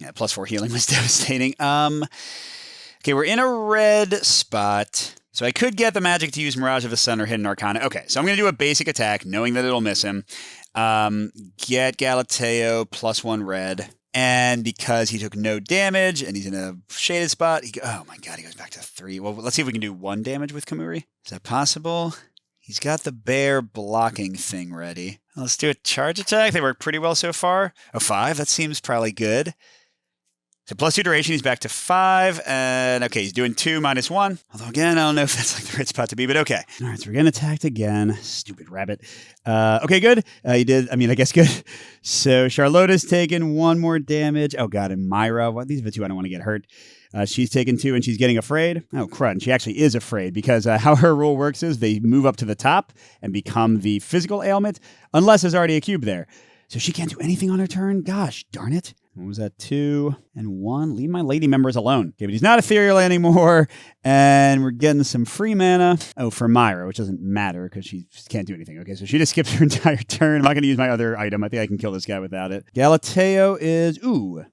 Yeah, +4 healing was devastating. Okay, we're in a red spot. So I could get the magic to use Mirage of the Sun or Hidden Arcana. Okay, so I'm going to do a basic attack, knowing that it'll miss him. Get Galateo +1 red. And because he took no damage and he's in a shaded spot, oh my god, he goes back to 3. Well, let's see if we can do 1 damage with Kamuri. Is that possible? He's got the bear blocking thing ready. Let's do a charge attack. They work pretty well so far. Oh, 5. That seems probably good. So +2 duration, he's back to 5. And okay, he's doing 2 -1. Although again, I don't know if that's like the right spot to be, but okay. All right, so we're getting attacked again. Stupid rabbit. Okay, good. He did, I guess good. So Charlotta's taken 1 more damage. Oh god, and Myra. Well, these are the 2 I don't want to get hurt. She's taken 2 and she's getting afraid. Oh, crud. She actually is afraid because how her rule works is they move up to the top and become the physical ailment unless there's already a cube there. So she can't do anything on her turn? Gosh, darn it. What was that? 2 and 1. Leave my lady members alone. Okay, but he's not ethereal anymore. And we're getting some free mana. Oh, for Myra, which doesn't matter because she can't do anything. Okay, so she just skips her entire turn. I'm not going to use my other item. I think I can kill this guy without it. Galateo is,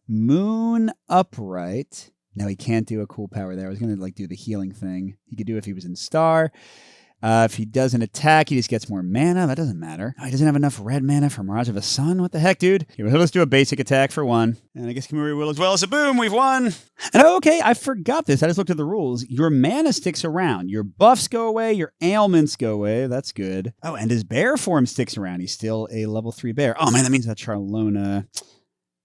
Moon Upright. No, he can't do a cool power there. I was going to do the healing thing. He could do if he was in Star. If he does an attack, he just gets more mana. That doesn't matter. Oh, he doesn't have enough red mana for Mirage of the Sun? What the heck, dude? Okay, well, let's do a basic attack for 1. And I guess Kamuri will as well. So boom, we've won. And okay, I forgot this. I just looked at the rules. Your mana sticks around. Your buffs go away. Your ailments go away. That's good. Oh, and his bear form sticks around. He's still a level 3 bear. Oh, man, that means that Sharlona...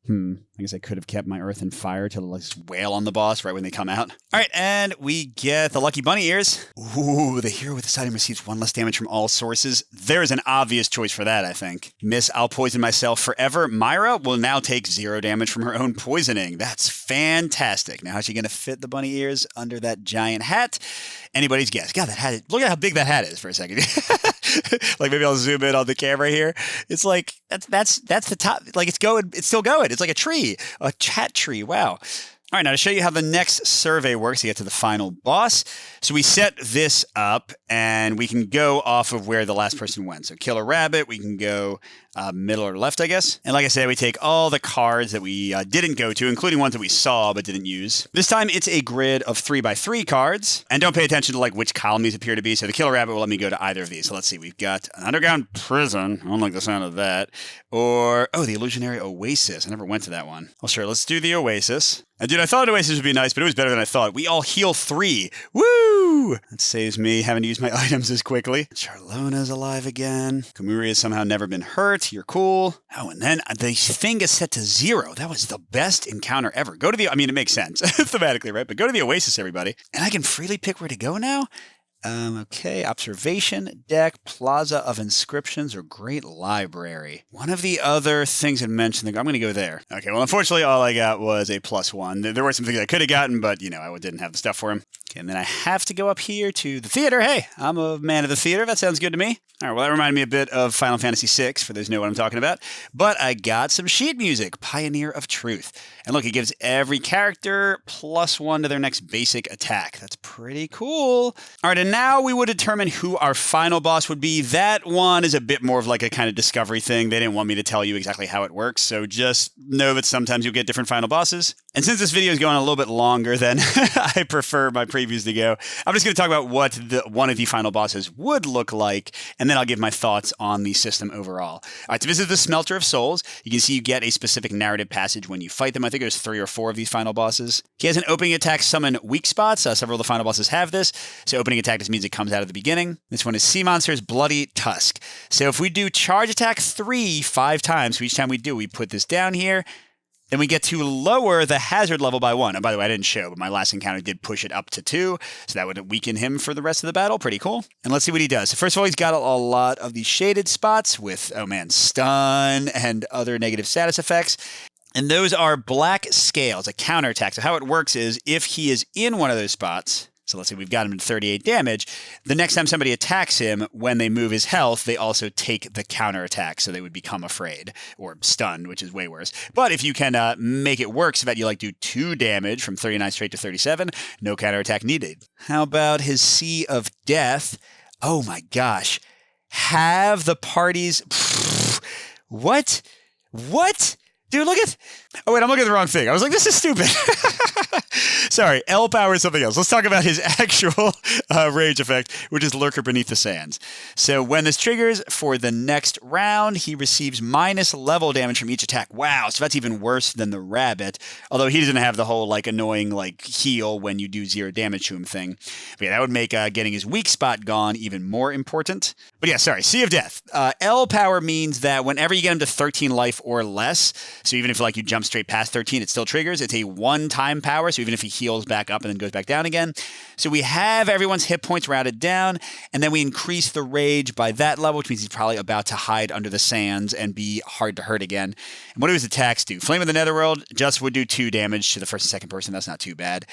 I guess I could have kept my earth and fire to wail on the boss right when they come out. All right, and we get the Lucky Bunny Ears. Ooh, the hero with this item receives 1 less damage from all sources. There's an obvious choice for that, I think. Miss, I'll poison myself forever. Myra will now take 0 damage from her own poisoning. That's fantastic. Now, how's she going to fit the bunny ears under that giant hat? Anybody's guess. God, that hat, look at how big that hat is for a second. Maybe I'll zoom in on the camera here. It's like, that's the top. It's going, it's still going. It's like a tree, a chat tree. Wow. All right, now to show you how the next survey works to get to the final boss. So we set this up, and we can go off of where the last person went. So kill a rabbit, we can go middle or left, I guess. And like I said, we take all the cards that we didn't go to, including ones that we saw but didn't use. This time, it's a grid of 3x3 cards. And don't pay attention to which column these appear to be. So the kill a rabbit will let me go to either of these. So let's see, we've got an underground prison. I don't like the sound of that. Or, the illusionary oasis. I never went to that one. Well, sure, let's do the oasis. And dude, I thought Oasis would be nice, but it was better than I thought. We all heal 3. Woo! Whew! That saves me having to use my items as quickly. Charlona's alive again. Kamuri has somehow never been hurt. You're cool. Oh, and then the thing is set to 0. That was the best encounter ever. Go to the, I mean, it makes sense thematically, right? But go to the Oasis, everybody. And I can freely pick where to go now? Okay, observation, deck, plaza of inscriptions, or great library. One of the other things I mentioned, I'm going to go there. Okay, well, unfortunately, all I got was a +1. There were some things I could have gotten, but, you know, I didn't have the stuff for him. Okay, and then I have to go up here to the theater. Hey, I'm a man of the theater. That sounds good to me. All right, well, that reminded me a bit of Final Fantasy VI, for those who know what I'm talking about. But I got some sheet music, Pioneer of Truth. And look, it gives every character +1 to their next basic attack. That's pretty cool. All right, and now we would determine who our final boss would be. That one is a bit more of like a kind of discovery thing. They didn't want me to tell you exactly how it works, so just know that sometimes you'll get different final bosses. And since this video is going a little bit longer than I prefer my previews to go, I'm just going to talk about what one of the final bosses would look like, and then I'll give my thoughts on the system overall. All right, so this is the Smelter of Souls. You can see you get a specific narrative passage when you fight them. I think there's 3 or 4 of these final bosses. He has an opening attack summon weak spots. Several of the final bosses have this. So opening attack just means it comes out of the beginning. This one is Sea Monster's Bloody Tusk. So if we do charge attack 5 times, so each time we do, we put this down here. Then we get to lower the hazard level by 1. And by the way, I didn't show, but my last encounter did push it up to 2. So that would weaken him for the rest of the battle. Pretty cool. And let's see what he does. So first of all, he's got a lot of these shaded spots with, oh man, stun and other negative status effects. And those are black scales, a counterattack. So how it works is if he is in one of those spots, so let's say we've got him at 38 damage, the next time somebody attacks him, when they move his health, they also take the counterattack, so they would become afraid, or stunned, which is way worse. But if you can make it work so that you like do 2 damage from 39 straight to 37, no counterattack needed. How about his Sea of Death? Oh my gosh. Have the parties... What? What? Dude, look at... Oh, wait, I'm looking at the wrong thing. I was like, this is stupid. Sorry, L power is something else. Let's talk about his actual rage effect, which is Lurker Beneath the Sands. So when this triggers for the next round, he receives minus level damage from each attack. Wow, so that's even worse than the rabbit. Although he doesn't have the whole like annoying like heal when you do 0 damage to him thing. But yeah, that would make getting his weak spot gone even more important. But yeah, sorry, Sea of Death. L power means that whenever you get him to 13 life or less, so even if like you jump straight past 13, it still triggers. It's a one-time power, so even if he heals back up and then goes back down again. So we have everyone's hit points routed down, and then we increase the rage by that level, which means he's probably about to hide under the sands and be hard to hurt again. And what do his attacks do? Flame of the Netherworld just would do 2 damage to the first and second person. That's not too bad.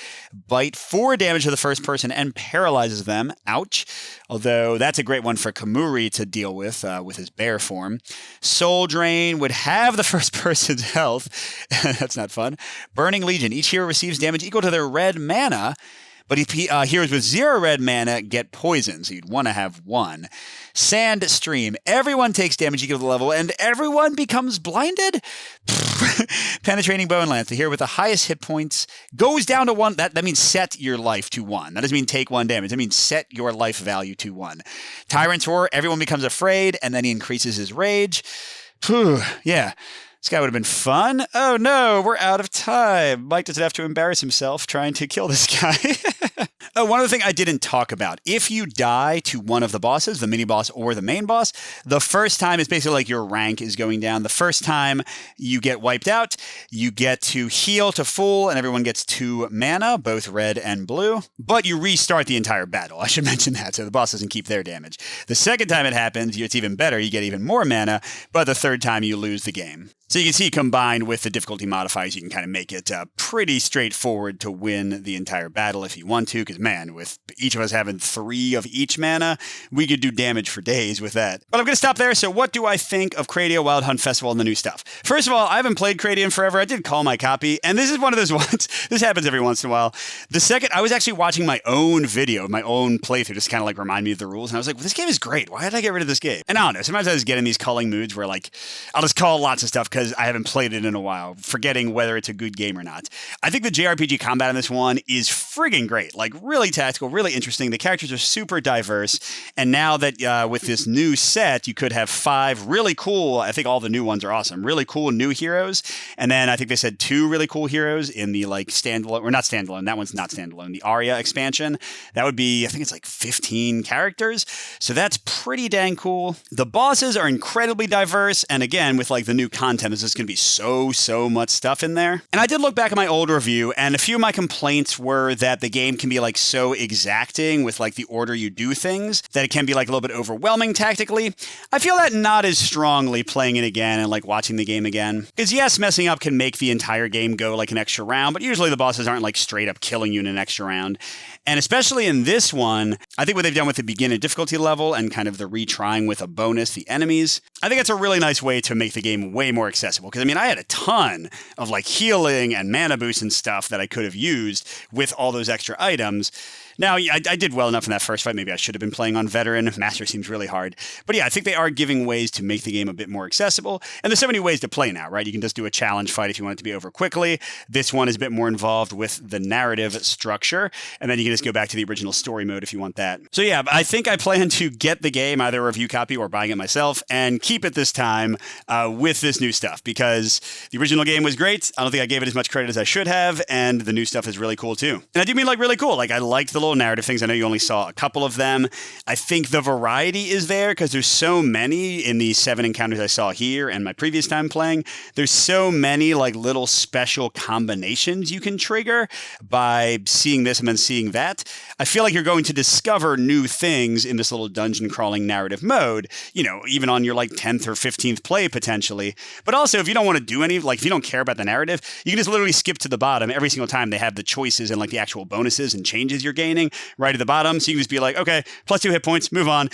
Bite 4 damage to the first person and paralyzes them. Ouch. Although that's a great one for Kamuri to deal with his bear form. Soul Drain would have the first person's health. That's not fun. Burning Legion. Each hero receives damage equal to their red mana, but heroes with 0 red mana get poisoned, so you'd want to have 1. Sand Stream. Everyone takes damage equal to the level, and everyone becomes blinded? Penetrating Bow and Lance. The hero with the highest hit points goes down to 1. That means set your life to 1. That doesn't mean take 1 damage. That means set your life value to 1. Tyrant's Roar. Everyone becomes afraid, and then he increases his rage. Phew, yeah. This guy would have been fun. Oh no, we're out of time. Mike doesn't have to embarrass himself trying to kill this guy. Oh, one other thing I didn't talk about. If you die to one of the bosses, the mini boss or the main boss, the first time is basically like your rank is going down. The first time you get wiped out, you get to heal to full, and everyone gets 2 mana, both red and blue. But you restart the entire battle. I should mention that, so the boss doesn't keep their damage. The second time it happens, it's even better. You get even more mana, but the third time you lose the game. So you can see combined with the difficulty modifiers, you can kind of make it pretty straightforward to win the entire battle if you want to, because man, with each of us having 3 of each mana, we could do damage for days with that. But I'm going to stop there. So what do I think of Kradia Wild Hunt Festival and the new stuff? First of all, I haven't played Kradia in forever. I did call my copy, and this is one of those ones. This happens every once in a while. The second, I was actually watching my own video, my own playthrough, just kind of like remind me of the rules, and I was like, well, this game is great. Why did I get rid of this game? And I don't know. Sometimes I just get in these calling moods where like, I'll just call lots of stuff because I haven't played it in a while, forgetting whether it's a good game or not. I think the JRPG combat in this one is friggin' great. Like, really tactical, really interesting. The characters are super diverse. And now that with this new set, you could have 5 really cool, I think all the new ones are awesome, really cool new heroes. And then I think they said 2 really cool heroes in the like standalone, or not standalone, that one's not standalone, the Arya expansion. That would be, I think it's like 15 characters. So that's pretty dang cool. The bosses are incredibly diverse. And again, with like the new content, there's just going to be so much stuff in there. And I did look back at my old review, and a few of my complaints were that the game can be like so exacting with like the order you do things that it can be like a little bit overwhelming tactically. I feel that not as strongly playing it again and like watching the game again. Because yes, messing up can make the entire game go like an extra round, but usually the bosses aren't like straight up killing you in an extra round. And especially in this one, I think what they've done with the beginner difficulty level and kind of the retrying with a bonus, the enemies, I think it's a really nice way to make the game way more accessible. Because I mean, I had a ton of like healing and mana boosts and stuff that I could have used with all those extra items. Now, I did well enough in that first fight. Maybe I should have been playing on Veteran. Master seems really hard. But yeah, I think they are giving ways to make the game a bit more accessible. And there's so many ways to play now, right? You can just do a challenge fight if you want it to be over quickly. This one is a bit more involved with the narrative structure. And then you can just go back to the original story mode if you want that. So yeah, I think I plan to get the game, either a review copy or buying it myself, and keep it this time with this new stuff. Because the original game was great. I don't think I gave it as much credit as I should have. And the new stuff is really cool too. And I do mean like really cool. Like I liked the little narrative things. I know you only saw a couple of them. I think the variety is there because there's so many in the 7 encounters I saw here and my previous time playing. There's so many like little special combinations you can trigger by seeing this and then seeing that. I feel like you're going to discover new things in this little dungeon crawling narrative mode, you know, even on your like 10th or 15th play potentially. But also if you don't want to do any, like if you don't care about the narrative, you can just literally skip to the bottom. Every single time they have the choices and like the actual bonuses and changes you're gaining right at the bottom. So you can just be like, okay, +2 hit points, move on,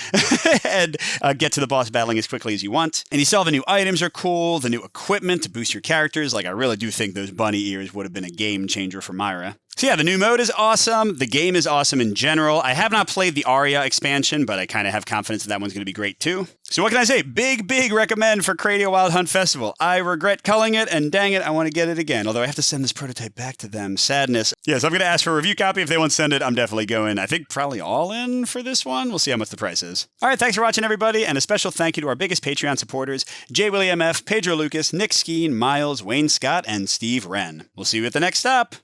and get to the boss battling as quickly as you want. And you saw the new items are cool, the new equipment to boost your characters. Like I really do think those bunny ears would have been a game changer for Myra. So yeah, the new mode is awesome. The game is awesome in general. I have not played the Arya expansion, but I kind of have confidence that one's going to be great too. So what can I say? Big recommend for Kradia Wild Hunt Festival. I regret culling it, and dang it, I want to get it again. Although I have to send this prototype back to them. Sadness. Yeah, so I'm going to ask for a review copy. If they won't send it, I'm definitely going, I think probably all in for this one. We'll see how much the price is. All right, thanks for watching, everybody. And a special thank you to our biggest Patreon supporters, J. William F., Pedro Lucas, Nick Skeen, Miles, Wayne Scott, and Steve Wren. We'll see you at the next stop.